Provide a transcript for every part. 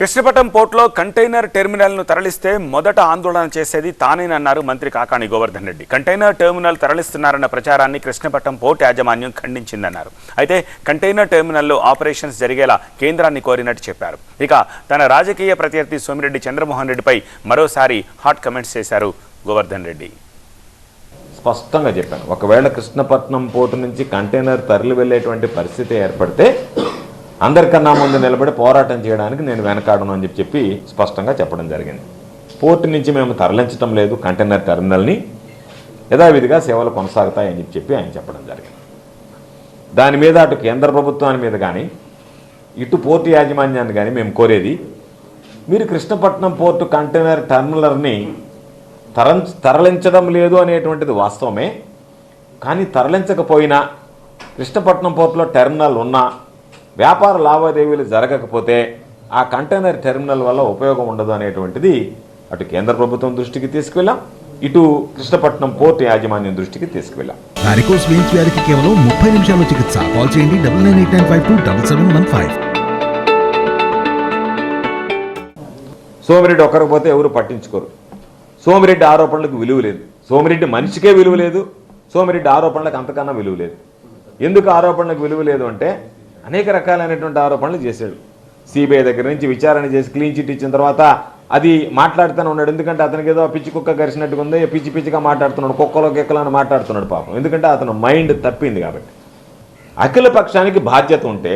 కృష్ణపట్నం పోర్టులో కంటైనర్ టెర్మినల్ను తరలిస్తే మొదట ఆందోళన చేసేది తానేనన్నారు మంత్రి కాకాణి గోవర్ధన్ రెడ్డి. కంటైనర్ టెర్మినల్ తరలిస్తున్నారన్న ప్రచారాన్ని కృష్ణపట్నం పోర్టు యాజమాన్యం ఖండించిందన్నారు. అయితే కంటైనర్ టెర్మినల్లో ఆపరేషన్స్ జరిగేలా కేంద్రాన్ని కోరినట్టు చెప్పారు. ఇక తన రాజకీయ ప్రత్యర్థి సోమిరెడ్డి చంద్రమోహన్ రెడ్డిపై మరోసారి హాట్ కమెంట్స్ చేశారు గోవర్ధన్ రెడ్డి. స్పష్టంగా చెప్పాను, ఒకవేళ కృష్ణపట్నం పోర్టు నుంచి కంటైనర్ తరలి వెళ్ళేటువంటి పరిస్థితి ఏర్పడితే అందరికన్నా ముందు నిలబడి పోరాటం చేయడానికి నేను వెనకాడను అని చెప్పి స్పష్టంగా చెప్పడం జరిగింది. పోర్టు నుంచి మేము తరలించడం లేదు, కంటైనర్ టెర్మినల్ని యథావిధిగా సేవలు కొనసాగుతాయని చెప్పి ఆయన చెప్పడం జరిగింది. దాని మీద అటు కేంద్ర ప్రభుత్వాన్ని మీద కానీ ఇటు పోర్టు యాజమాన్యాన్ని కానీ మేము కోరేది, మీరు కృష్ణపట్నం పోర్టు కంటైనర్ టెర్మినల్ని తరలించడం లేదు అనేటువంటిది వాస్తవమే. కానీ తరలించకపోయినా కృష్ణపట్నం పోర్టులో టెర్మినల్ ఉన్నా వ్యాపార లావాదేవీలు జరగకపోతే ఆ కంటైనర్ టెర్మినల్ వల్ల ఉపయోగం ఉండదు అనేటువంటిది అటు కేంద్ర ప్రభుత్వం దృష్టికి తీసుకువెళ్ళాం, ఇటు కృష్ణపట్నం పోర్టు యాజమాన్యం దృష్టికి తీసుకువెళ్ళాం. వారికోస్ వెయిన్స్ వ్యాధికి కేవలం 30 నిమిషాల్లో చికిత్స. కాల్ చేయండి 9989527715. సోమిరెడ్డి ఒక్కరికి పోతే ఎవరు పట్టించుకోరు. సోమిరెడ్డి ఆరోపణలకు విలువ లేదు, సోమిరెడ్డి మనిషికే విలువ లేదు, సోమిరెడ్డి ఆరోపణలకు అంతకన్నా విలువ లేదు. ఎందుకు ఆరోపణలకు విలువ లేదు అంటే అనేక రకాలైనటువంటి ఆరోపణలు చేశాడు. సిబిఐ దగ్గర నుంచి విచారణ చేసి క్లీన్ చిట్ ఇచ్చిన తర్వాత అది మాట్లాడుతూనే ఉన్నాడు. ఎందుకంటే అతనికి ఏదో పిచ్చి కుక్క కరిచినట్టుగా ఉంది, పిచ్చి పిచ్చిగా మాట్లాడుతున్నాడు, కుక్కలో కెక్కలను మాట్లాడుతున్నాడు పాపం. ఎందుకంటే అతను మైండ్ తప్పింది కాబట్టి. అఖిల పక్షానికి బాధ్యత ఉంటే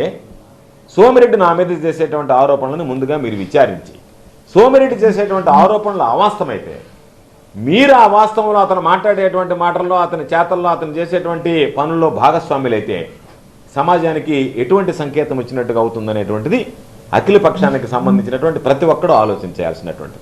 సోమిరెడ్డి నా మీద చేసేటువంటి ఆరోపణలను ముందుగా మీరు విచారించి, సోమిరెడ్డి చేసేటువంటి ఆరోపణలు అవాస్తవమైతే మీరు ఆ వాస్తవంలో అతను మాట్లాడేటువంటి మాటల్లో, అతని చేతల్లో, అతను చేసేటువంటి పనుల్లో భాగస్వాములైతే సమాజానికి ఎటువంటి సంకేతం ఇచ్చినట్టుగా అవుతుందనేటువంటిది అఖిల పక్షానికి సంబంధించినటువంటి ప్రతి ఒక్కరూ ఆలోచించాల్సినటువంటి